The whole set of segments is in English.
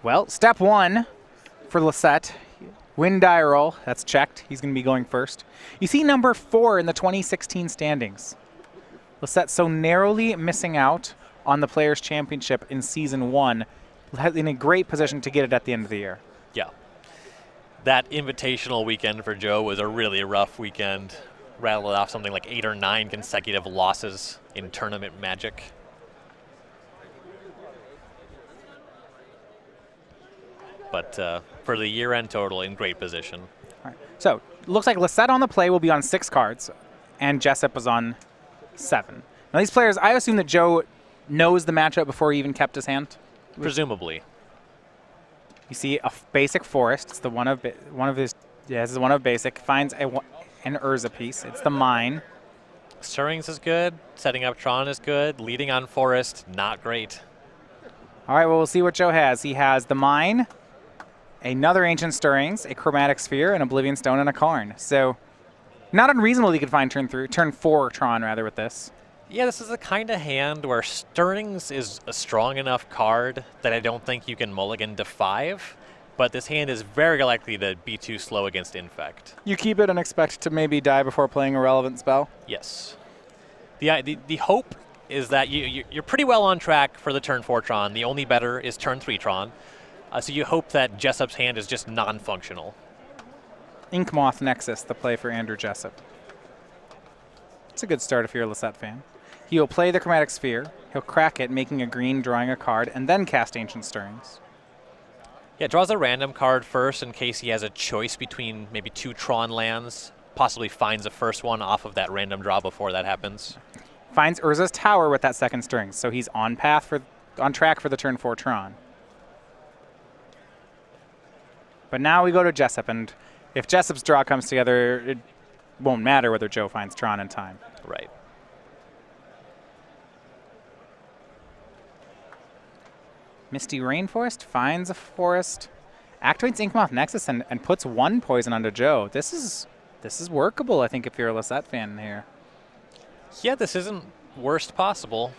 Well, step one for Lossett. Win die roll. That's checked. He's going to be going first. You see number 4 in the 2016 standings. Lossett so narrowly missing out on the Players' Championship in Season 1, in a great position to get it at the end of the year. Yeah. That invitational weekend for Joe was a really rough weekend. Rattled off something like 8 or 9 consecutive losses in tournament magic. But for the year-end total, in great position. All right. So, looks like Lossett on the play will be on 6 cards, and Jessup is on 7. Now, these players, I assume that Joe knows the matchup before he even kept his hand? Presumably. You see a basic forest. It's the one of his. Yeah, this is one of basic. Finds an Urza piece. It's the mine. Stirrings is good. Setting up Tron is good. Leading on forest, not great. All right, well, we'll see what Joe has. He has the mine, another Ancient Stirrings, a Chromatic Sphere, an Oblivion Stone, and a Karn. So, not unreasonable he could find turn 4 Tron, rather, with this. Yeah, this is the kind of hand where Stirrings is a strong enough card that I don't think you can mulligan to 5, but this hand is very likely to be too slow against Infect. You keep it and expect to maybe die before playing a relevant spell? Yes. The hope is that you're pretty well on track for the turn 4 Tron. The only better is turn 3 Tron. So you hope that Jessup's hand is just non-functional. Inkmoth Nexus, the play for Andrew Jessup. It's a good start if you're a Lossett fan. He will play the Chromatic Sphere. He'll crack it, making a green, drawing a card, and then cast Ancient Stirrings. Yeah, draws a random card first in case he has a choice between maybe 2 Tron lands. Possibly finds the first one off of that random draw before that happens. Finds Urza's Tower with that second Stirring, so he's on track for the turn 4 Tron. But now we go to Jessup, and if Jessup's draw comes together, it won't matter whether Joe finds Tron in time. Right. Misty Rainforest finds a forest, activates Inkmoth Nexus, and puts 1 poison onto Joe. This is workable, I think, if you're a Lossett fan here. Yeah, this isn't worst possible.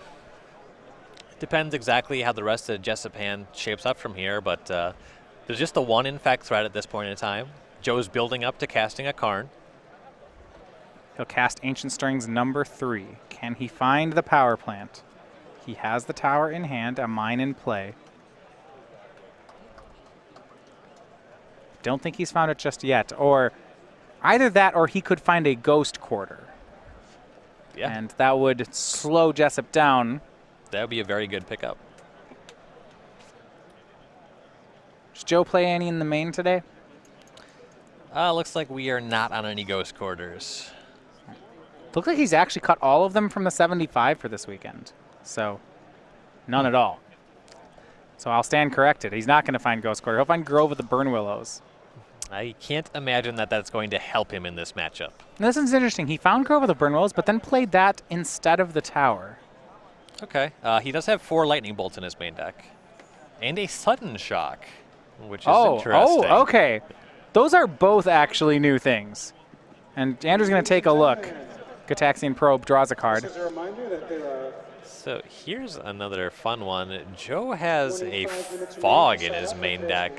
Depends exactly how the rest of the Jessup hand shapes up from here, but there's just the 1 Infect threat at this point in time. Joe's building up to casting a Karn. He'll cast Ancient Stirrings number 3. Can he find the power plant? He has the tower in hand, a mine in play. Don't think he's found it just yet. Or either that or he could find a Ghost Quarter. Yeah. And that would slow Jessup down. That would be a very good pickup. Does Joe play any in the main today? Looks like we are not on any Ghost Quarters. Looks like he's actually cut all of them from the 75 for this weekend. So, none at all. So I'll stand corrected. He's not going to find Ghost Quarter. He'll find Grove of the Burn Willows. I can't imagine that that's going to help him in this matchup. And this is interesting. He found Grove of the Burn Willows, but then played that instead of the tower. Okay. He does have 4 Lightning Bolts in his main deck. And a Sudden Shock, which is interesting. Oh, okay. Those are both actually new things. And Andrew's going to take a look. Gataxian Probe draws a card. So here's another fun one. Joe has a Fog in his main deck.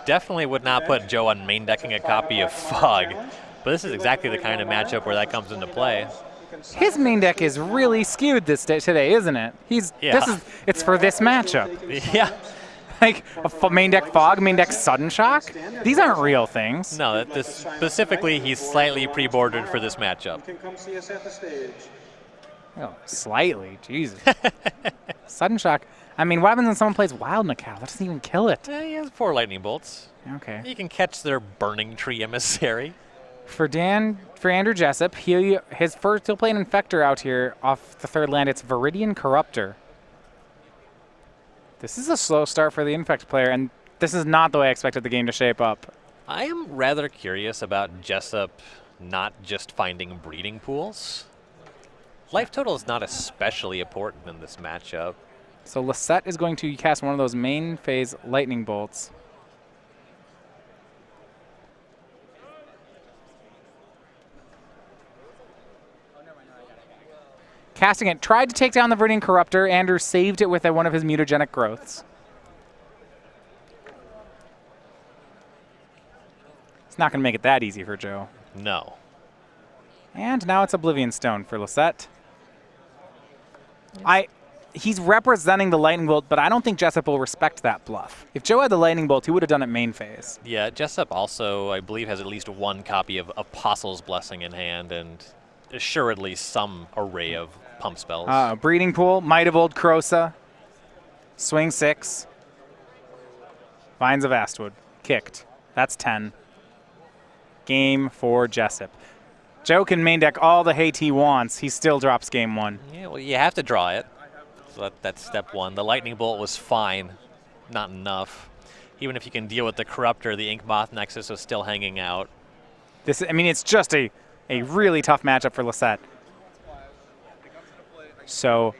Definitely would not put Joe on main decking a copy of Fog, but this is exactly the kind of matchup where that comes into play. His main deck is really skewed today, isn't it? It's for this matchup. Yeah. Like a main deck Fog, main deck Sudden Shock? These aren't real things. No, specifically he's slightly pre-bordered for this matchup. Oh, slightly, Jesus. Sudden Shock. I mean, what happens when someone plays Wild Macau? That doesn't even kill it. He has 4 Lightning Bolts. Okay. You can catch their Burning Tree Emissary. For Andrew Jessup, he'll play an Infector out here off the 3rd land. It's Viridian Corruptor. This is a slow start for the Infect player, and this is not the way I expected the game to shape up. I am rather curious about Jessup not just finding breeding pools. Life total is not especially important in this matchup. So Lossett is going to cast one of those main phase Lightning Bolts. Casting it, tried to take down the Viridian Corruptor. Andrew saved it with one of his mutagenic growths. It's not going to make it that easy for Joe. No. And now it's Oblivion Stone for Lossett. He's representing the Lightning Bolt, but I don't think Jessup will respect that bluff. If Joe had the Lightning Bolt, he would have done it main phase. Yeah, Jessup also, I believe, has at least one copy of Apostle's Blessing in hand, and assuredly some array of pump spells. Breeding Pool, Might of Old Krosa, Swing 6, Vines of Astwood, kicked. That's 10. Game for Jessup. Joe can main deck all the hate he wants. He still drops game 1. Yeah, well, you have to draw it. So that's step 1. The Lightning Bolt was fine, not enough. Even if you can deal with the Corruptor, the Ink Moth Nexus was still hanging out. It's just a really tough matchup for Lossett. So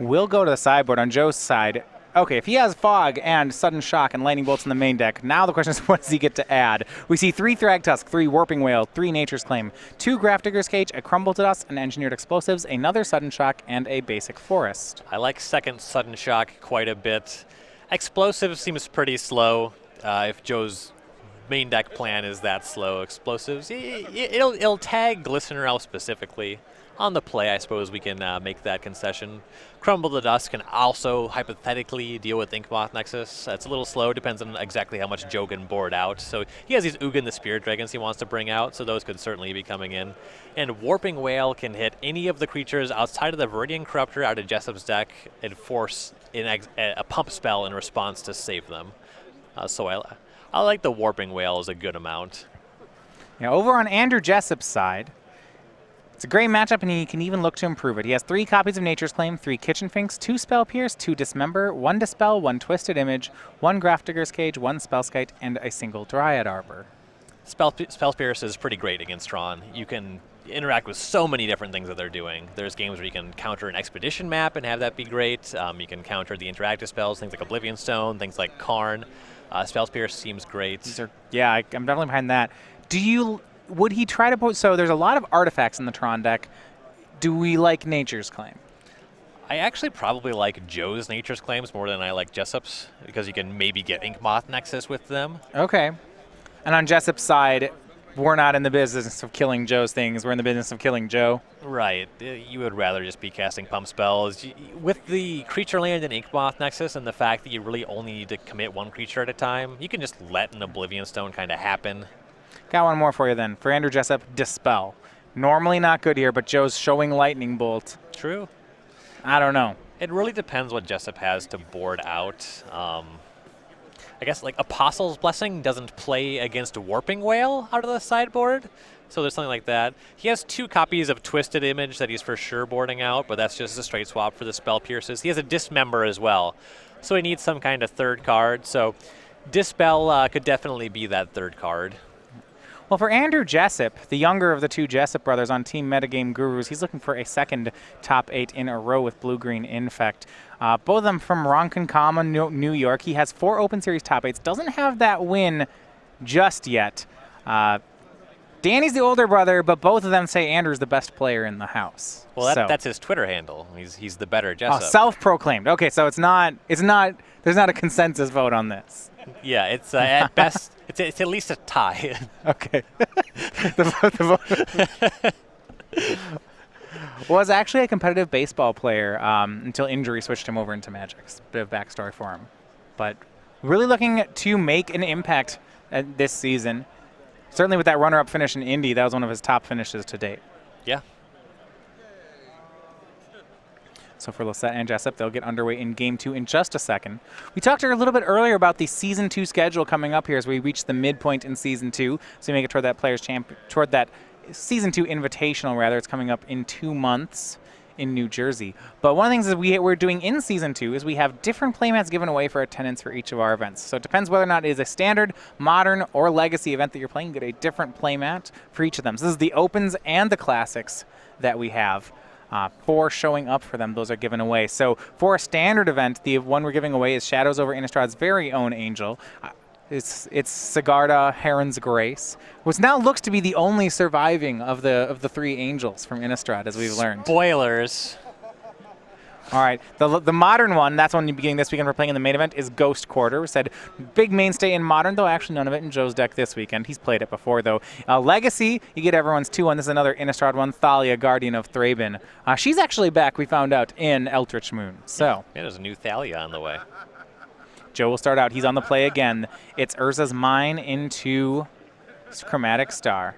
we'll go to the sideboard on Joe's side. Okay, if he has Fog and Sudden Shock and Lightning Bolts in the main deck, now the question is what does he get to add? We see 3 Thragtusk, 3 Warping Whale, 3 Nature's Claim, 2 Grafdigger's Cage, a Crumble to Dust, an Engineered Explosives, another Sudden Shock, and a basic Forest. I like second Sudden Shock quite a bit. Explosives seems pretty slow. If Joe's main deck plan is that slow, Explosives, it'll tag Glistener Elf specifically. On the play, I suppose we can make that concession. Crumble to Dust can also hypothetically deal with Inkmoth Nexus. It's a little slow, depends on exactly how much Joe can board out. So he has these Ugin the Spirit Dragons he wants to bring out, so those could certainly be coming in. And Warping Whale can hit any of the creatures outside of the Viridian Corruptor out of Jessup's deck and force a pump spell in response to save them. So I like the Warping Whale as a good amount. Yeah, over on Andrew Jessup's side, it's a great matchup, and he can even look to improve it. He has 3 copies of Nature's Claim, 3 Kitchen Finks, 2 Spell Pierce, 2 Dismember, 1 Dispel, 1 Twisted Image, 1 Grafdigger's Cage, 1 Spellskite, and a single Dryad Arbor. Spell Pierce is pretty great against Tron. You can interact with so many different things that they're doing. There's games where you can counter an Expedition map and have that be great. You can counter the interactive spells, things like Oblivion Stone, things like Karn. Spell Pierce seems great. I'm definitely behind that. Would he try to put... So there's a lot of artifacts in the Tron deck. Do we like Nature's Claim? I actually probably like Joe's Nature's Claims more than I like Jessup's, because you can maybe get Inkmoth Nexus with them. Okay. And on Jessup's side, we're not in the business of killing Joe's things. We're in the business of killing Joe. Right. You would rather just be casting pump spells. With the creature land and Inkmoth Nexus and the fact that you really only need to commit 1 creature at a time, you can just let an Oblivion Stone kind of happen. Got one more for you then. For Andrew Jessup, Dispel. Normally not good here, but Joe's showing Lightning Bolt. True. I don't know. It really depends what Jessup has to board out. I guess like Apostle's Blessing doesn't play against Warping Whale out of the sideboard, so there's something like that. He has 2 copies of Twisted Image that he's for sure boarding out, but that's just a straight swap for the Spell Pierces. He has a Dismember as well, so he needs some kind of third card. So Dispel could definitely be that third card. Well, for Andrew Jessup, the younger of the 2 Jessup brothers on Team Metagame Gurus, he's looking for a second top 8 in a row with Blue-Green Infect. Both of them from Ronkonkoma, New York. He has 4 Open Series top 8s. Doesn't have that win just yet. Danny's the older brother, but both of them say Andrew's the best player in the house. Well, that's his Twitter handle. He's the better Jessup. Self-proclaimed. Okay, so there's not a consensus vote on this. Yeah, it's at best, it's at least a tie. Okay. the vote was actually a competitive baseball player until injury switched him over into Magic. Bit of backstory for him. But really looking to make an impact this season. Certainly with that runner-up finish in Indy, that was one of his top finishes to date. Yeah. So for Lossett and Jessup, they'll get underway in Game 2 in just a second. We talked a little bit earlier about the Season 2 schedule coming up here as we reach the midpoint in Season 2. So we make it toward that Season 2 Invitational, rather. It's coming up in 2 months in New Jersey. But one of the things that we're doing in Season 2 is we have different playmats given away for attendance for each of our events. So it depends whether or not it is a standard, modern, or legacy event that you're playing. You get a different playmat for each of them. So this is the Opens and the Classics that we have. 4 showing up for them. Those are given away. So for a standard event, the one we're giving away is Shadows over Innistrad's very own Angel. It's Sigarda Heron's Grace, which now looks to be the only surviving of the 3 angels from Innistrad, as we've learned. Spoilers. All right, the modern one, that's one you're beginning this weekend. We're playing in the main event is Ghost Quarter. We said big mainstay in modern, though actually none of it in Joe's deck this weekend. He's played it before, though. Legacy, you get everyone's 2-1. This is another Innistrad one, Thalia, Guardian of Thraben. She's actually back, we found out, in Eldritch Moon. So Yeah, there's a new Thalia on the way. Joe will start out. He's on the play again. It's Urza's Mine into Chromatic Star.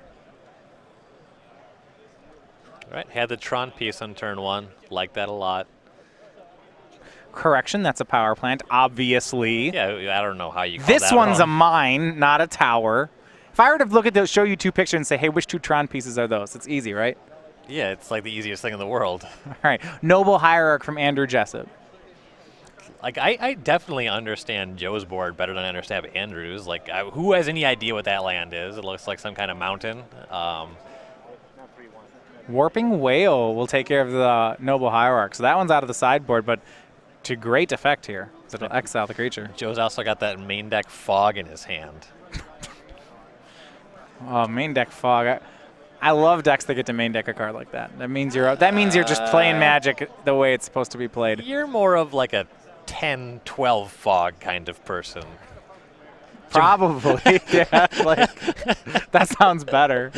All right, had the Tron piece on turn 1. Like that a lot. Correction, that's a power plant, obviously. Yeah, I don't know how you call This that one's wrong. a mine, not a tower. If I were to look at those, show you 2 pictures and say, hey, which 2 Tron pieces are those? It's easy, right? Yeah, it's like the easiest thing in the world. All right. Noble Hierarch from Andrew Jessup. Like, I definitely understand Joe's board better than I understand Andrew's. Like, who has any idea what that land is? It looks like some kind of mountain. Warping Whale will take care of the Noble Hierarch. So that one's out of the sideboard, but to great effect here. So it'll exile the creature. Joe's also got that main deck Fog in his hand. Oh, main deck Fog. I love decks that get to main deck a card like that. That means you're just playing Magic the way it's supposed to be played. You're more of like a 10, 12 Fog kind of person. Probably. Yeah, like that sounds better.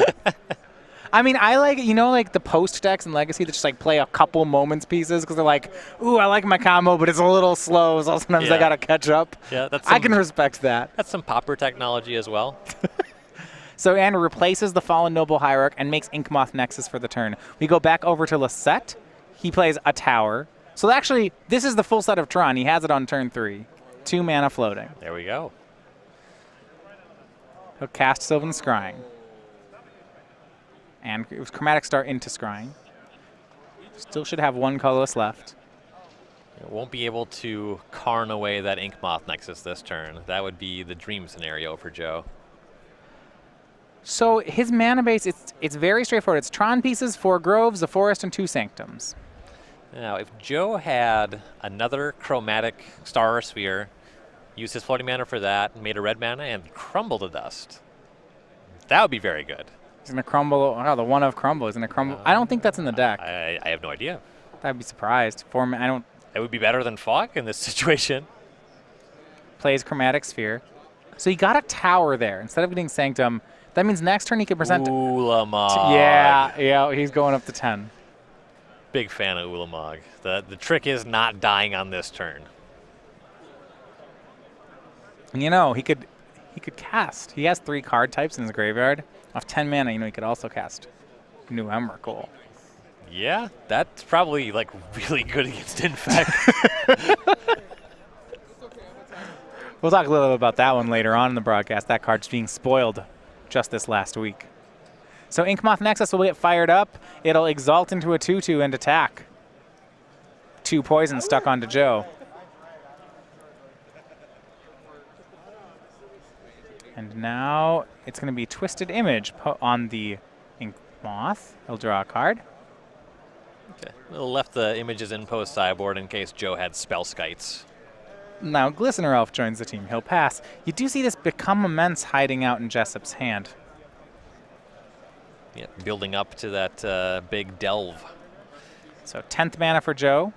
I mean, I like, like the post decks in Legacy that just like play a couple moments pieces because they're like, ooh, I like my combo, but it's a little slow, so sometimes I got to catch up. Yeah, I can respect that. That's some popper technology as well. So Andrew replaces the Fallen Noble Hierarch and makes Inkmoth Nexus for the turn. We go back over to Lossett. He plays a tower. So actually, this is the full set of Tron. He has it on turn 3. 2 mana floating. There we go. He'll cast Sylvan Scrying. And it was Chromatic Star into Scrying. Still should have 1 colorless left. It won't be able to Karn away that Inkmoth Nexus this turn. That would be the dream scenario for Joe. So his mana base, it's very straightforward. It's Tron pieces, 4 Groves, a Forest, and 2 Sanctums. Now, if Joe had another Chromatic Star or Sphere, used his floating mana for that, made a red mana, and crumble to dust, that would be very good. He's going to crumble. Oh, the 1 of Crumble is going to crumble. I don't think that's in the deck. I have no idea. I'd be surprised. I don't. It would be better than Fog in this situation. Plays Chromatic Sphere. So he got a tower there. Instead of getting Sanctum, that means next turn he can present. Ulamog. Yeah, he's going up to 10. Big fan of Ulamog. The trick is not dying on this turn. He could cast. He has 3 card types in his graveyard. Off 10 mana, he could also cast New Emrakul. Yeah, that's probably like really good against Infect. We'll talk a little bit about that one later on in the broadcast. That card's being spoiled just this last week. So Inkmoth Nexus will get fired up. It'll exalt into a 2/2 and attack. 2 poison stuck onto Joe. And now it's going to be Twisted Image on the Inkmoth. He'll draw a card. Okay. We'll left the images in post sideboard in case Joe had spell skites. Now Glistener Elf joins the team. He'll pass. You do see this Become Immense hiding out in Jessup's hand. Yeah, building up to that big delve. So 10th mana for Joe.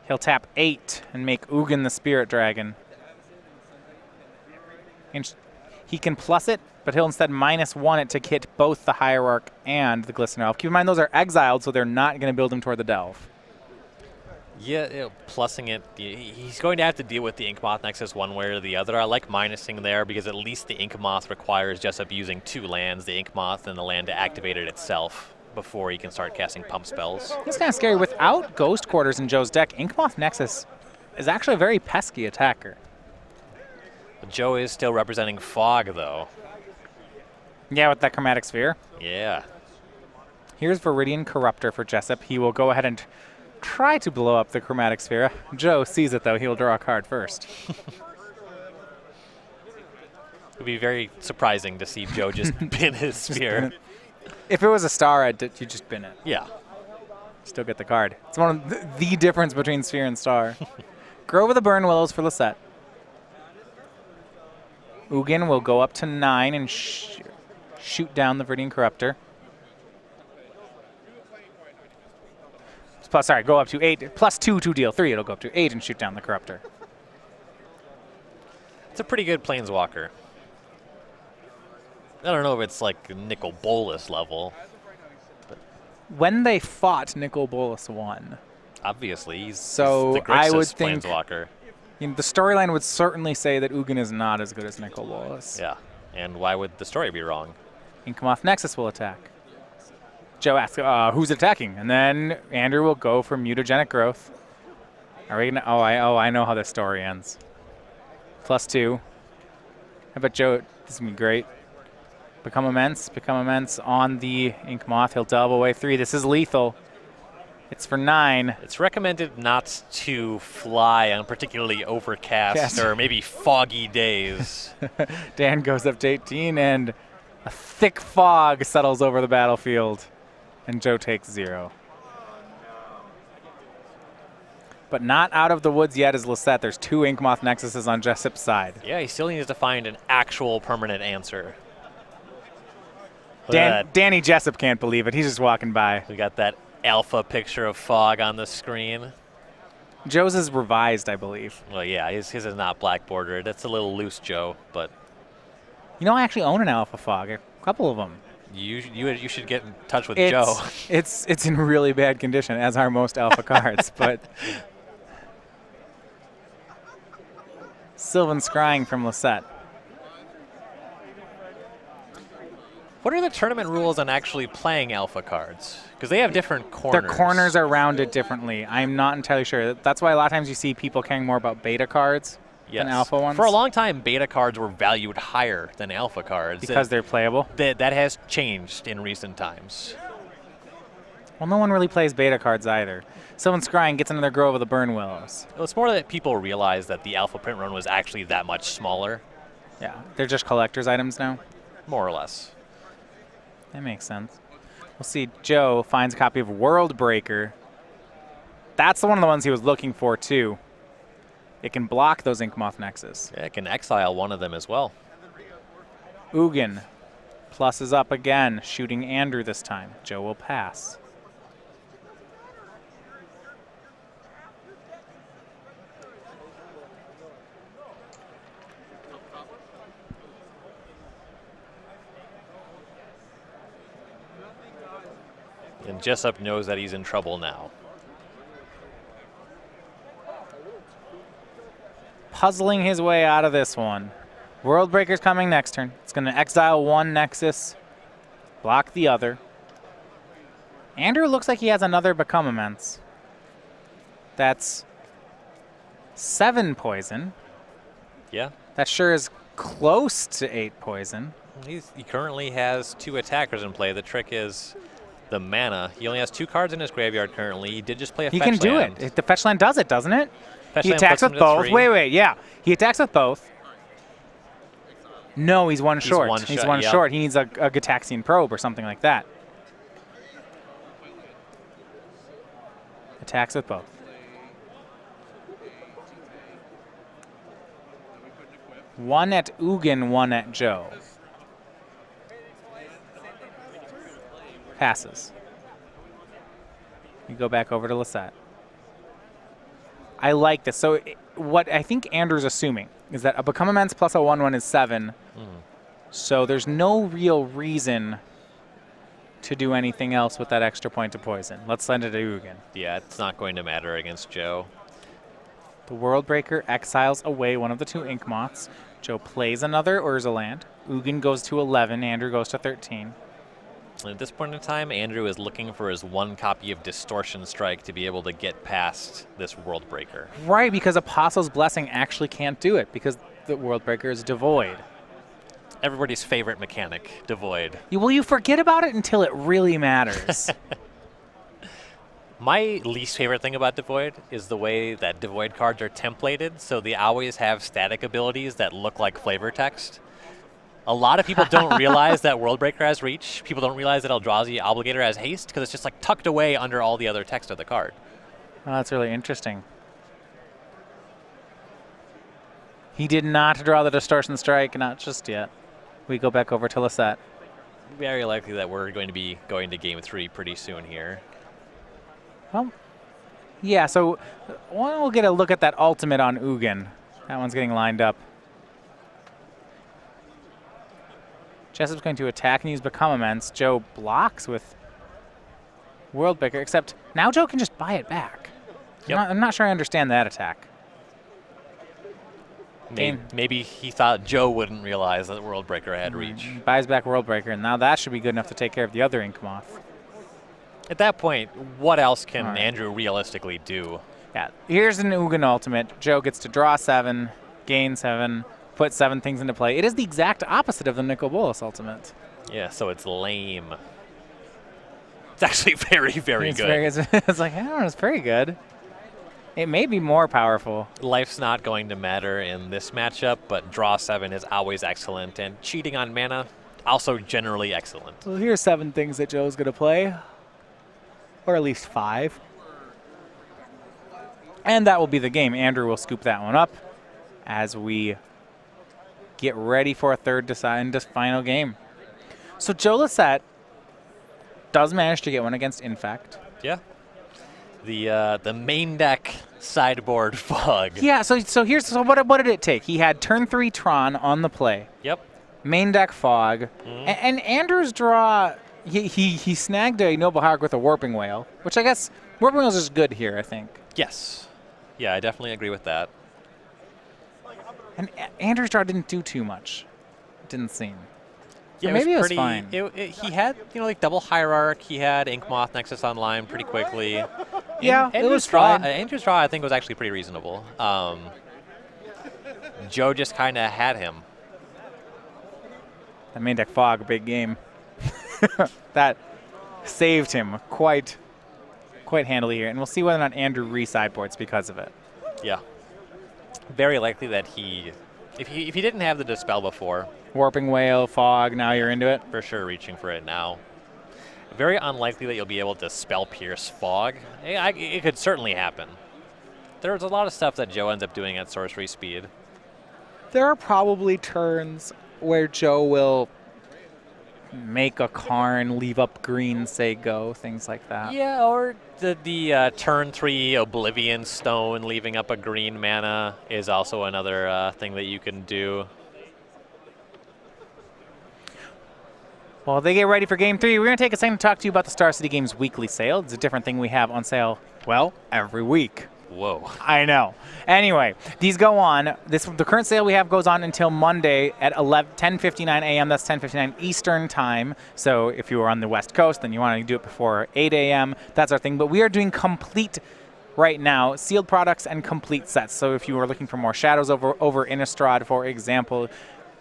He'll tap 8 and make Ugin the Spirit Dragon. And he can plus it, but he'll instead -1 it to hit both the Hierarch and the Glistener Elf. Keep in mind those are exiled, so they're not going to build him toward the Delve. Yeah, plussing it. He's going to have to deal with the Inkmoth Nexus one way or the other. I like minusing there because at least the Inkmoth requires Jessup using 2 lands, the Inkmoth and the land to activate it itself before he can start casting pump spells. It's kind of scary. Without Ghost Quarters in Joe's deck, Inkmoth Nexus is actually a very pesky attacker. Joe is still representing Fog, though. Yeah, with that Chromatic Sphere. Yeah. Here's Viridian Corruptor for Jessup. He will go ahead and try to blow up the Chromatic Sphere. Joe sees it, though. He'll draw a card first. It would be very surprising to see Joe just bin his sphere. If it was a star, you just bin it. Yeah. Still get the card. It's one of the difference between Sphere and Star. Grove of the Burn Willows for Lossett. Ugin will go up to 9 and shoot down the Viridian Corruptor. sorry, go up to 8. +2 to deal 3. It'll go up to 8 and shoot down the Corruptor. It's a pretty good Planeswalker. I don't know if it's like Nicol Bolas level. When they fought, Nicol Bolas won. Obviously, he's So the I would Grixis think Planeswalker. the storyline would certainly say that Ugin is not as good as Nicol Bolas. Yeah, and why would the story be wrong? Inkmoth Nexus will attack. Joe asks, who's attacking? And then Andrew will go for mutagenic growth. Are we gonna? I know how this story ends. +2. I bet Joe, this is gonna be great. Become immense on the Inkmoth. He'll delve away 3. This is lethal. It's for 9. It's recommended not to fly on particularly overcast or maybe foggy days. Dan goes up to 18, and a thick fog settles over the battlefield, and Joe takes 0. But not out of the woods yet is Lossett. There's 2 Inkmoth Nexuses on Jessup's side. Yeah, he still needs to find an actual permanent answer. Danny Jessup can't believe it. He's just walking by. We got that alpha picture of fog on the screen. Joe's is revised, I believe. Well, yeah, his is not black bordered. It's a little loose, Joe, but... You know, I actually own an alpha fog, a couple of them. You should get in touch with Joe. It's in really bad condition, as are most alpha cards, but... Sylvan Scrying from Lossett. What are the tournament rules on actually playing alpha cards? Because they have different corners. Their corners are rounded differently. I'm not entirely sure. That's why a lot of times you see people caring more about beta cards than alpha ones. For a long time, beta cards were valued higher than alpha cards. Because they're playable? That has changed in recent times. Well, no one really plays beta cards either. Sylvan Scrying gets another Grove of the Burn Willows. Well, it's more that people realize that the alpha print run was actually that much smaller. Yeah, they're just collector's items now? More or less. That makes sense. We'll see. Joe finds a copy of World Breaker. That's one of the ones he was looking for, too. It can block those Inkmoth Nexus. Yeah, it can exile one of them as well. Ugin pluses up again, shooting Andrew this time. Joe will pass. And Jessup knows that he's in trouble now. Puzzling his way out of this one. World Breaker's coming next turn. It's going to exile 1 Nexus, block the other. Andrew looks like he has another Become Immense. That's 7 poison. Yeah. That sure is close to 8 poison. He currently has 2 attackers in play. The trick is the mana. He only has 2 cards in his graveyard currently. He did just play a fetch land. He can do it. The fetch land does it, doesn't it? Fetch He land attacks puts with him to both. 3. Wait, yeah. He attacks with both. No, he's one short. He's one short. He needs a Gitaxian Probe or something like that. Attacks with both. One at Ugin, 1 at Joe. Passes. You go back over to Lossett. I like this. So what I think Andrew's assuming is that a Become Immense plus a 1/1 is 7. So there's no real reason to do anything else with that extra point of poison. Let's send it to Ugin. Yeah, it's not going to matter against Joe. The World Breaker exiles away one of the 2 Inkmoths. Joe plays another Urza land. Ugin goes to 11. Andrew goes to 13. At this point in time, Andrew is looking for his 1 copy of Distortion Strike to be able to get past this World Breaker. Right, because Apostle's Blessing actually can't do it because the World Breaker is devoid. Everybody's favorite mechanic, devoid. Well, you forget about it until it really matters. My least favorite thing about Devoid is the way that Devoid cards are templated, so they always have static abilities that look like flavor text. A lot of people don't realize that World Breaker has reach. People don't realize that Eldrazi Obligator has haste because it's just like tucked away under all the other text of the card. Oh, that's really interesting. He did not draw the Distortion Strike, not just yet. We go back over to Lossett. Very likely that we're going to be going to Game 3 pretty soon here. Well, Yeah, so we'll get a look at that ultimate on Ugin. That one's getting lined up. Jessup's going to attack and use Become Immense. Joe blocks with World Breaker, except now Joe can just buy it back. Yep. I'm not sure I understand that attack. Maybe he thought Joe wouldn't realize that World Breaker had reach. Buys back World Breaker, and now that should be good enough to take care of the other Ink Moth. At that point, what else can Andrew realistically do? Yeah, here's an Ugin ultimate. Joe gets to draw 7, gain 7, put 7 things into play. It is the exact opposite of the Nicol Bolas ultimate. Yeah, so it's lame. It's actually very, very good. It's like, I don't know, it's very good. It may be more powerful. Life's not going to matter in this matchup, but draw 7 is always excellent, and cheating on mana, also generally excellent. So here's 7 things that Joe's going to play, or at least 5. And that will be the game. Andrew will scoop that one up as we get ready for a third and final game. So Joe Lossett does manage to get one against Infect. Yeah. The main deck sideboard fog. Yeah, so what did it take? He had turn 3 Tron on the play. Yep. Main deck fog. And Andrew's draw, he snagged a Noble Hierarch with a Warping Whale, which I guess Warping Whale is just good here, I think. Yes. Yeah, I definitely agree with that. And Andrew's draw didn't do too much. It didn't seem. Yeah, maybe it was pretty, fine. He had, like Double Hierarch. He had Ink Moth Nexus online pretty quickly. Yeah, it was fine. Andrew's draw, I think, was actually pretty reasonable. Joe just kind of had him. That main deck fog, big game. That saved him quite handily here, and we'll see whether or not Andrew re-sideboards because of it. Yeah. Very likely that if he didn't have the Dispel before. Warping Whale, fog, now you're into it? For sure reaching for it now. Very unlikely that you'll be able to Spell Pierce fog. It could certainly happen. There's a lot of stuff that Joe ends up doing at sorcery speed. There are probably turns where Joe will make a Karn, leave up green, say go, things like that. Yeah, or the turn 3 Oblivion Stone, leaving up a green mana is also another thing that you can do. While they get ready for Game 3, we're going to take a second to talk to you about the Star City Games weekly sale. It's a different thing we have on sale, well, every week. Whoa. I know. Anyway, these go on. The current sale we have goes on until Monday at 10:59 a.m. That's 10:59 Eastern time. So if you are on the West Coast, then you want to do it before 8 a.m. That's our thing. But we are doing complete right now, sealed products and complete sets. So if you are looking for more Shadows over Innistrad, for example,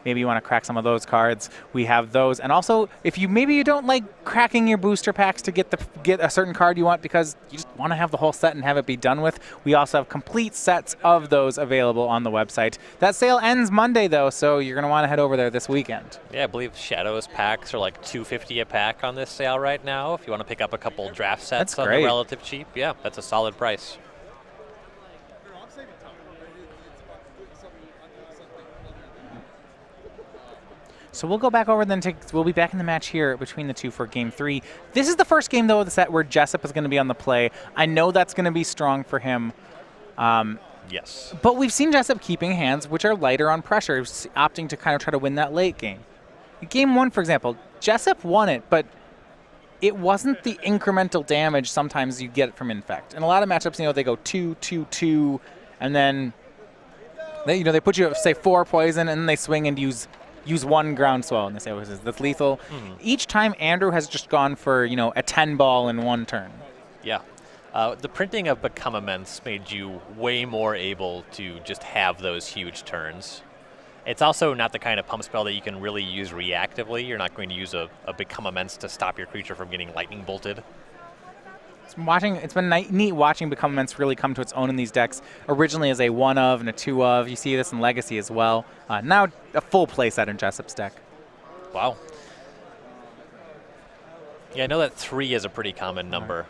maybe you want to crack some of those cards. We have those. And also, if maybe you don't like cracking your booster packs to get a certain card you want because you just want to have the whole set and have it be done with, we also have complete sets of those available on the website. That sale ends Monday, though, so you're going to want to head over there this weekend. Yeah, I believe Shadows packs are like $250 a pack on this sale right now. If you want to pick up a couple draft sets on the relative cheap, yeah, that's a solid price. So we'll go back over then. We'll be back in the match here between the two for Game 3. This is the first game, though, of the set where Jessup is going to be on the play. I know that's going to be strong for him. Yes. But we've seen Jessup keeping hands which are lighter on pressure, opting to kind of try to win that late game. Game 1, for example, Jessup won it, but it wasn't the incremental damage sometimes you get from Infect. In a lot of matchups, they go 2, 2, 2, and then they put you at, say, 4 poison, and then they swing and use 1 groundswell, and they say, that's lethal. Each time, Andrew has just gone for, a 10 ball in 1 turn. Yeah. The printing of Become Immense made you way more able to just have those huge turns. It's also not the kind of pump spell that you can really use reactively. You're not going to use a Become Immense to stop your creature from getting lightning bolted. It's been neat watching Become Immense really come to its own in these decks. Originally as a 1 of and a 2 of. You see this in Legacy as well. Now a full playset in Jessup's deck. Wow. Yeah, I know that 3 is a pretty common number.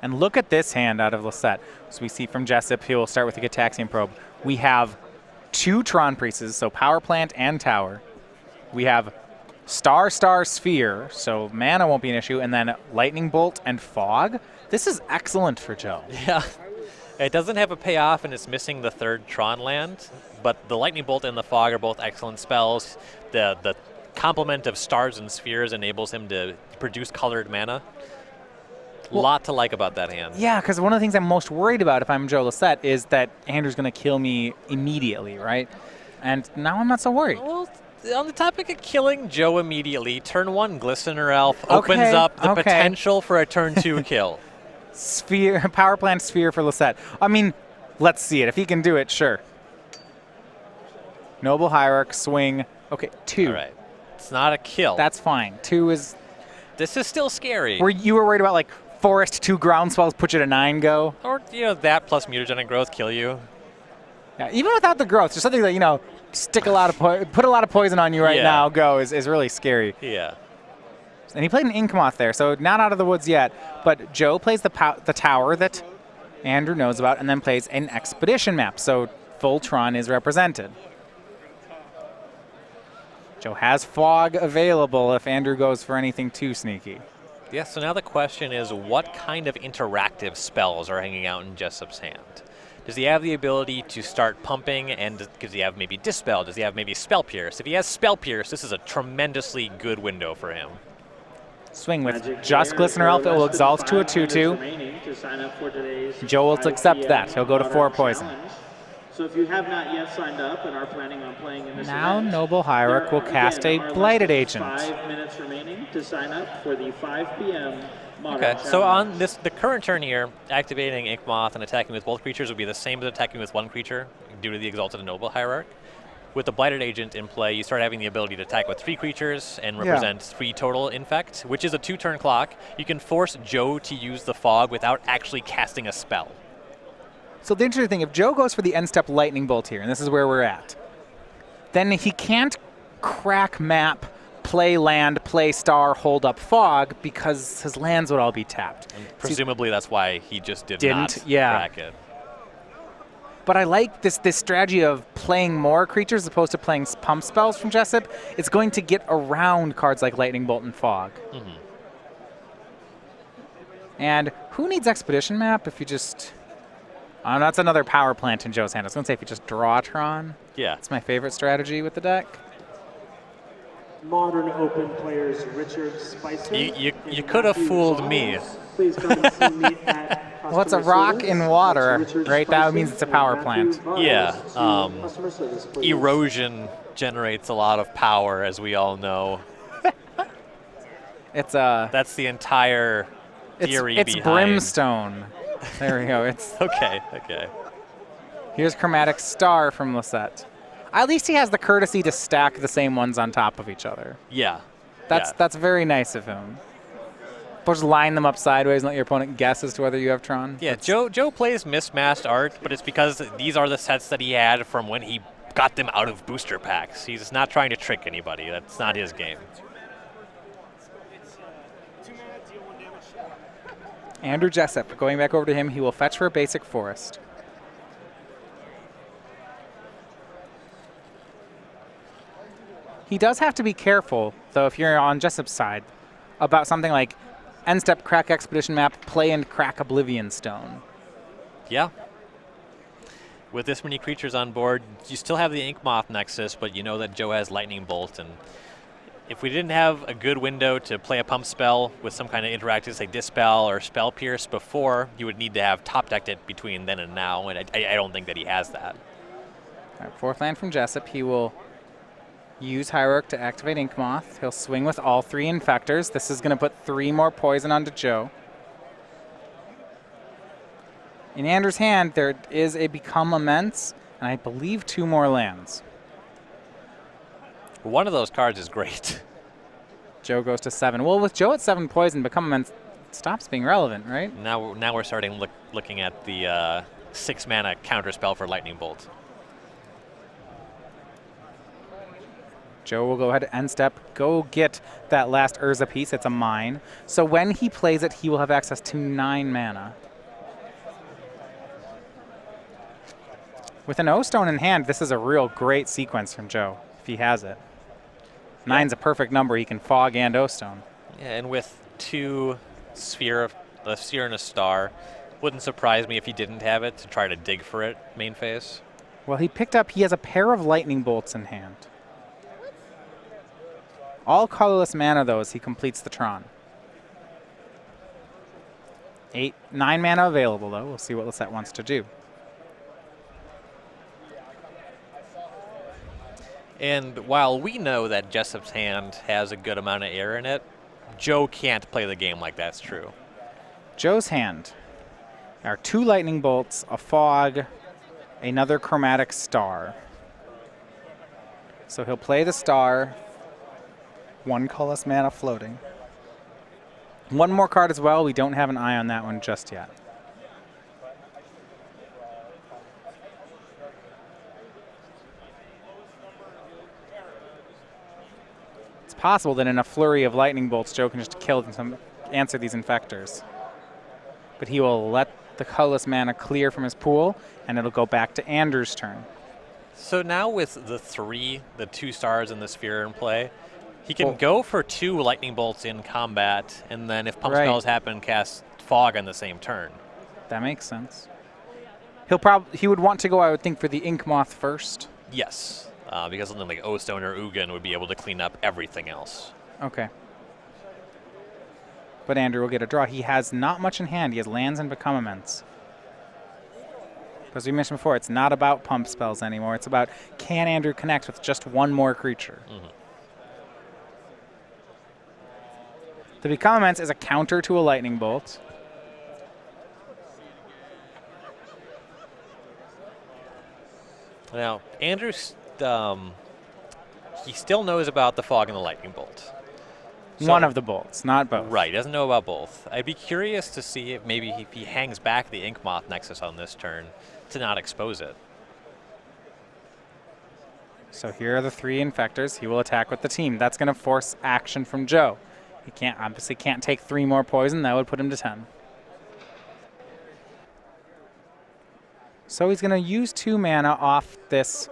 And look at this hand out of Lossett. So we see from Jessup, he will start with the Gitaxian Probe. We have 2 Tron Priests, so Power Plant and Tower. We have Star Sphere, so mana won't be an issue, and then Lightning Bolt and Fog. This is excellent for Joe. Yeah. It doesn't have a payoff, and it's missing the third Tron land, but the Lightning Bolt and the Fog are both excellent spells. The complement of stars and spheres enables him to produce colored mana. Well, Lot to like about that hand. Yeah, because one of the things I'm most worried about if I'm Joe Lossett is that Andrew's going to kill me immediately, right? And now I'm not so worried. Well, on the topic of killing Joe immediately, turn 1 Glistener Elf opens up the potential for a turn 2 kill. Sphere, power plant sphere for Lossett. I mean, let's see it. If he can do it, sure. Noble Hierarch, swing. Okay, 2. All right. It's not a kill. That's fine. 2 is... This is still scary. You were worried about, like, Forest, 2 ground spells, put you to 9 go? Or, that plus mutagenic growth kill you. Yeah, even without the growth, just something that, put a lot of poison on you right now, go, is really scary. Yeah. And he played an Inkmoth there, so not out of the woods yet. But Joe plays the tower that Andrew knows about, and then plays an expedition map, so Voltron is represented. Joe has Fog available if Andrew goes for anything too sneaky. Yeah, so now the question is, what kind of interactive spells are hanging out in Jessup's hand? Does he have the ability to start pumping, and does he have maybe Dispel? Does he have maybe Spell Pierce? If he has Spell Pierce, this is a tremendously good window for him. Swing with just Glistener Elf. It will exalt to a 2/2. Joe will accept that. He'll go to 4 poison. So if you have not yet signed up and are planning on playing in this now event, Noble Hierarch will cast a Blighted Agent. 5 minutes remaining to sign up for the 5 p.m. Modern Okay, so Challenge. on the current turn here, activating Inkmoth and attacking with both creatures would be the same as attacking with one creature due to the Exalted Noble Hierarch. With the Blighted Agent in play, you start having the ability to attack with 3 creatures and represent 3 total infect, which is a 2-turn clock. You can force Joe to use the Fog without actually casting a spell. So the interesting thing, if Joe goes for the end-step Lightning Bolt here, and this is where we're at, then he can't crack map, play land, play star, hold up Fog, because his lands would all be tapped. And presumably that's why he just didn't crack it. But I like this strategy of playing more creatures as opposed to playing pump spells from Jessup. It's going to get around cards like Lightning Bolt and Fog. Mm-hmm. And who needs Expedition Map if you just... that's another power plant in Joe's hand. I was going to say if you just draw Tron. Yeah. It's my favorite strategy with the deck. Modern Open players Richard Spicer. You could have fooled me. Please come and see me at Well, it's a rock in water, right? That means it's a power plant. Yeah. Erosion generates a lot of power, as we all know. That's the entire theory it's behind. Brimstone. There we go. It's okay. Here's Chromatic Star from Lossett. At least he has the courtesy to stack the same ones on top of each other. Yeah. That's very nice of him. Or just line them up sideways and let your opponent guess as to whether you have Tron. Yeah, Joe plays mismatched art, but it's because these are the sets that he had from when he got them out of booster packs. He's not trying to trick anybody. That's not his game. Andrew Jessup, going back over to him, he will fetch for a basic forest. He does have to be careful, though, if you're on Jessup's side, about something like end step crack Expedition Map, play and crack Oblivion Stone. Yeah. With this many creatures on board, you still have the Inkmoth Nexus, but you know that Joe has Lightning Bolt, and if we didn't have a good window to play a pump spell with some kind of interactive, say Dispel or Spell Pierce before, you would need to have top-decked it between then and now, and I don't think that he has that. All right, 4th land from Jessup. He will use Hierarch to activate Inkmoth. He'll swing with all 3 Infectors. This is going to put 3 more poison onto Joe. In Andrew's hand, there is a Become Immense, and I believe 2 more lands. One of those cards is great. Joe goes to 7. Well, with Joe at 7 poison, Become Immense stops being relevant, right? Now we're starting looking at the 6-mana counterspell for Lightning Bolt. Joe will go ahead and end step, go get that last Urza piece. It's a mine. So when he plays it, he will have access to 9 mana. With an O-Stone in hand, this is a real great sequence from Joe, if he has it. 9's a perfect number. He can Fog and O-Stone. Yeah, and with 2 sphere, a sphere and a star, Wouldn't surprise me if he didn't have it to try to dig for it main phase. Well, he has a pair of lightning bolts in hand. All colorless mana, though, as he completes the Tron. 9 mana available, though. We'll see what Lossett wants to do. And while we know that Jessup's hand has a good amount of air in it, Joe can't play the game like that's true. Joe's hand are 2 lightning bolts, a fog, another chromatic star. So he'll play the star, 1 colorless mana floating. 1 more card as well. We don't have an eye on that one just yet. It's possible that in a flurry of lightning bolts, Joe can just answer these Infectors. But he will let the colorless mana clear from his pool, and it'll go back to Andrew's turn. So now with the 2 stars in the sphere in play, he can go for 2 lightning bolts in combat, and then if pump spells happen, cast fog on the same turn. That makes sense. He would want to go, I would think, for the Ink Moth first. Yes, because something like O-Stone or Ugin would be able to clean up everything else. Okay. But Andrew will get a draw. He has not much in hand. He has lands and Become Immense. As we mentioned before, it's not about pump spells anymore. It's about, can Andrew connect with just 1 more creature? The Become Immense is a counter to a lightning bolt. Now, Andrew, he still knows about the fog and the lightning bolt. So, 1 of the bolts, not both. Right, doesn't know about both. I'd be curious to see if maybe if he hangs back the Ink Moth Nexus on this turn to not expose it. So here are the 3 Infectors. He will attack with the team. That's going to force action from Joe. He obviously can't take 3 more poison. That would put him to 10. So he's going to use 2 mana off this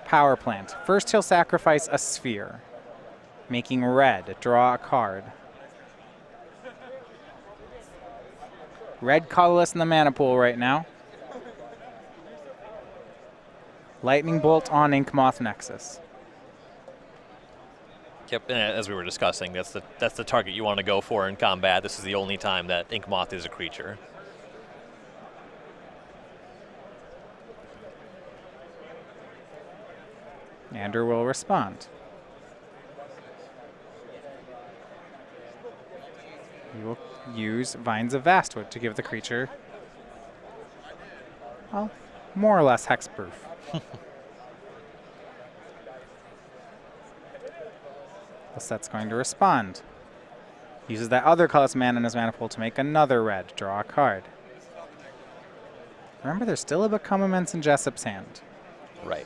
power plant. First, he'll sacrifice a sphere, making red. Draw a card. Red colorless in the mana pool right now. Lightning Bolt on Ink Moth Nexus. Yep, and as we were discussing, that's the target you want to go for in combat. This is the only time that Ink Moth is a creature. Andrew will respond. He will use Vines of Vastwood to give the creature, well, more or less hexproof. Lossett's going to respond. Uses that other colorless mana in his mana pool to make another red. Draw a card. Remember, there's still a Become Immense in Jessup's hand. Right.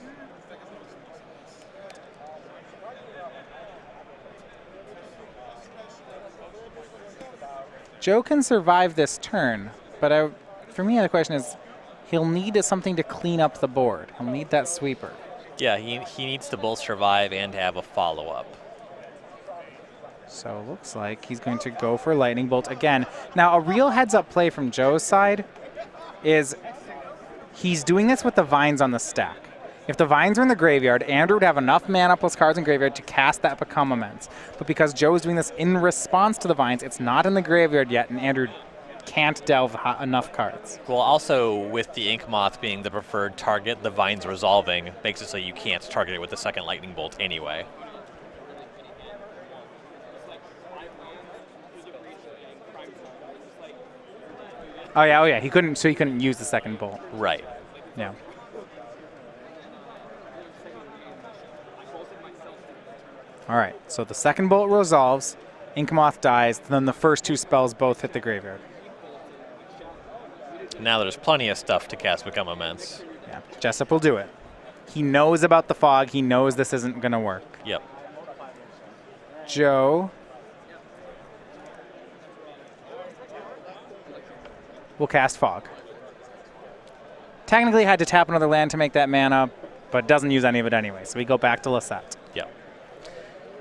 Joe can survive this turn, but for me the question is, he'll need something to clean up the board. He'll need that sweeper. Yeah, he needs to both survive and have a follow-up. So it looks like he's going to go for Lightning Bolt again. Now, a real heads-up play from Joe's side is he's doing this with the Vines on the stack. If the Vines are in the graveyard, Andrew would have enough mana plus cards in graveyard to cast that Become Immense. But because Joe's doing this in response to the Vines, it's not in the graveyard yet, and Andrew can't delve enough cards. Well, also with the Ink Moth being the preferred target, the Vines resolving makes it so you can't target it with the second Lightning Bolt anyway. Oh yeah, he couldn't use the second bolt. Right. Yeah. All right, so the second bolt resolves, Ink Moth dies, then the first 2 spells both hit the graveyard. Now there's plenty of stuff to cast Become Immense. Yeah, Jessup will do it. He knows about the fog. He knows this isn't going to work. Yep. Joe will cast Fog. Technically had to tap another land to make that mana, but doesn't use any of it anyway, so we go back to Lossett. Yep.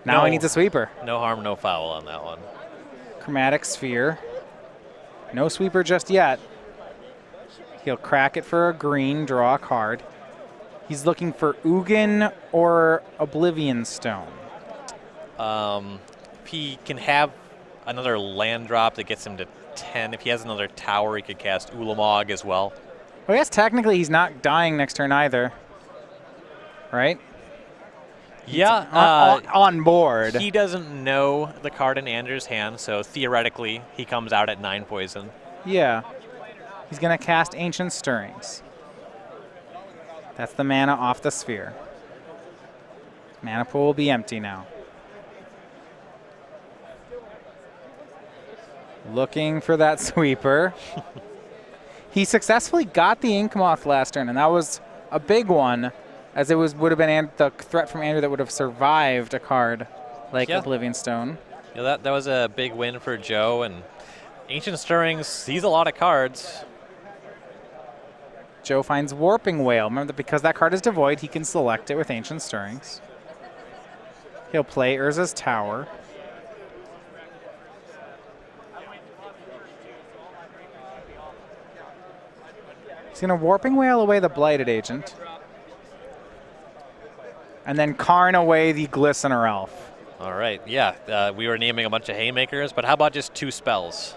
Now he needs a sweeper. No harm, no foul on that one. Chromatic Sphere. No sweeper just yet. He'll crack it for a green, draw a card. He's looking for Ugin or Oblivion Stone. If he can have another land drop that gets him to 10, if he has another tower, he could cast Ulamog as well. Well, I guess technically he's not dying next turn either. Right? Yeah. On board. He doesn't know the card in Andrew's hand, so theoretically he comes out at 9 poison. Yeah. He's going to cast Ancient Stirrings. That's the mana off the sphere. Mana pool will be empty now. Looking for that sweeper. He successfully got the Ink Moth last turn, and that was a big one, as it would have been the threat from Andrew that would have survived a card like Oblivion Stone. Yeah, that was a big win for Joe, and Ancient Stirrings sees a lot of cards. Joe finds Warping Whale. Remember that because that card is devoid, he can select it with Ancient Stirrings. He'll play Urza's Tower. He's going to Warping Whale away the Blighted Agent. And then Karn away the Glistener Elf. All right, yeah, we were naming a bunch of haymakers, but how about just 2 spells?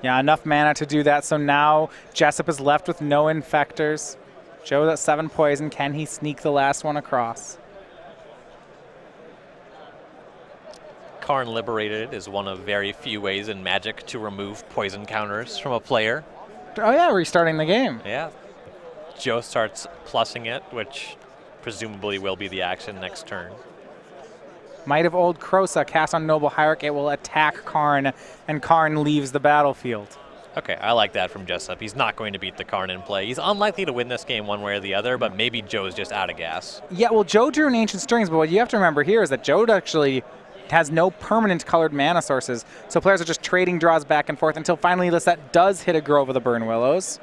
Yeah, enough mana to do that. So now Jessup is left with no Infectors. Joe's at 7 poison. Can he sneak the last one across? Karn Liberated is one of very few ways in Magic to remove poison counters from a player. Oh yeah, restarting the game. Yeah. Joe starts plussing it, which presumably will be the action next turn. Might of Old Krosa cast on Noble Hierarch. It will attack Karn, and Karn leaves the battlefield. Okay, I like that from Jessup. He's not going to beat the Karn in play. He's unlikely to win this game one way or the other, but maybe Joe's just out of gas. Yeah, well, Joe drew an Ancient Stirrings, but what you have to remember here is that Joe actually has no permanent colored mana sources, so players are just trading draws back and forth until finally Lossett does hit a Grove of the Burn Willows,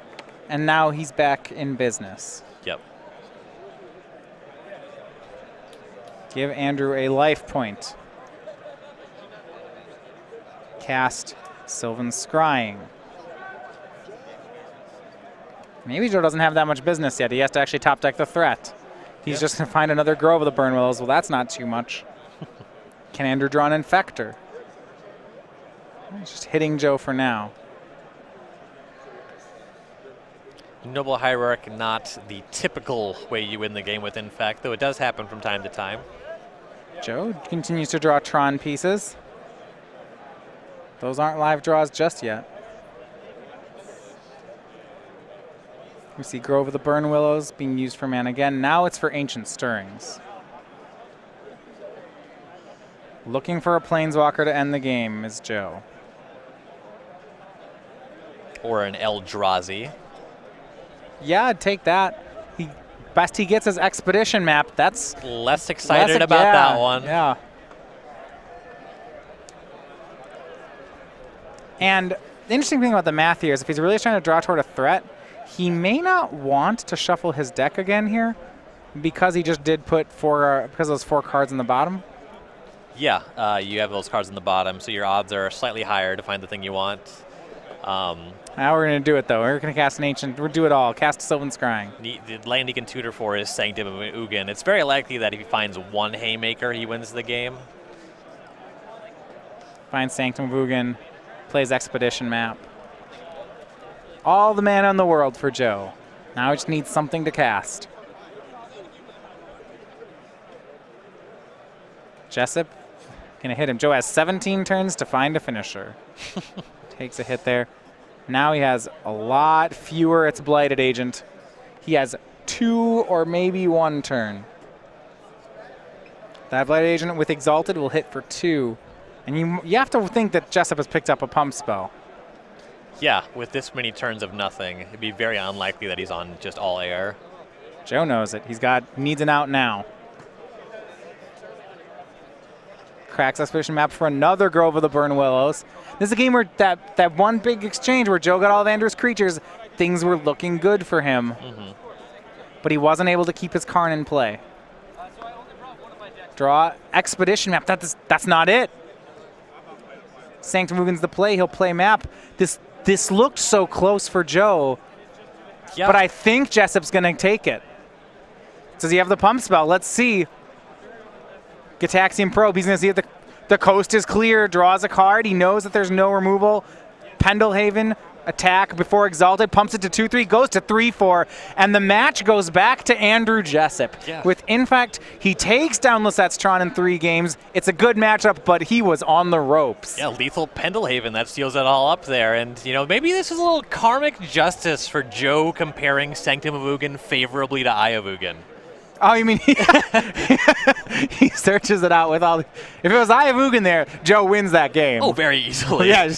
and now he's back in business. Yep. Give Andrew a life point. Cast Sylvan Scrying. Maybe Joe doesn't have that much business yet. He has to actually top deck the threat. He's just going to find another Grove of the Burn Willows. Well, that's not too much. Can Andrew draw an Infector? He's just hitting Joe for now. Noble Hierarch, not the typical way you win the game with Infect, though it does happen from time to time. Joe continues to draw Tron pieces. Those aren't live draws just yet. We see Grove of the Burn Willows being used for mana again. Now it's for Ancient Stirrings. Looking for a Planeswalker to end the game is Joe. Or an Eldrazi. Yeah, I'd take that. Best he gets is Expedition Map. That's less excited about that one. Yeah. And the interesting thing about the math here is if he's really trying to draw toward a threat, he may not want to shuffle his deck again here because he just did put because of those 4 cards in the bottom. Yeah, you have those cards in the bottom, so your odds are slightly higher to find the thing you want. Now we're going to do it, though. We're going to cast an Ancient. We'll do it all. Cast Sylvan Scrying. The land he can tutor for is Sanctum of Ugin. It's very likely that if he finds 1 Haymaker, he wins the game. Finds Sanctum of Ugin. Plays Expedition Map. All the mana in the world for Joe. Now he just needs something to cast. Jessup going to hit him. Joe has 17 turns to find a finisher. Takes a hit there. Now he has a lot fewer. It's Blighted Agent. He has 2 or maybe 1 turn. That Blighted Agent with Exalted will hit for 2. And you have to think that Jessup has picked up a pump spell. Yeah, with this many turns of nothing, it'd be very unlikely that he's on just all air. Joe knows it. Needs an out now. Cracks Expedition Map for another Grove of the Burn Willows. This is a game where that one big exchange where Joe got all of Andrew's creatures, things were looking good for him. Mm-hmm. But he wasn't able to keep his Karn in play. Draw Expedition Map. That's not it. Sanctum Mugen's the play. He'll play map. This looked so close for Joe, but I think Jessup's going to take it. Does he have the pump spell? Let's see. Gitaxian Probe. He's going to see if the coast is clear. Draws a card. He knows that there's no removal. Pendelhaven. Attack before Exalted, pumps it to 2-3, goes to 3-4, and the match goes back to Andrew Jessup. Yeah. In fact, he takes down Losette's Tron in 3 games. It's a good matchup, but he was on the ropes. Yeah, lethal Pendelhaven, that seals it all up there. And, you know, maybe this is a little karmic justice for Joe comparing Sanctum of Ugin favorably to Eye of Ugin. Oh, you mean he searches it out with all the... If it was Eye of Ugin there, Joe wins that game. Oh, very easily. Yeah.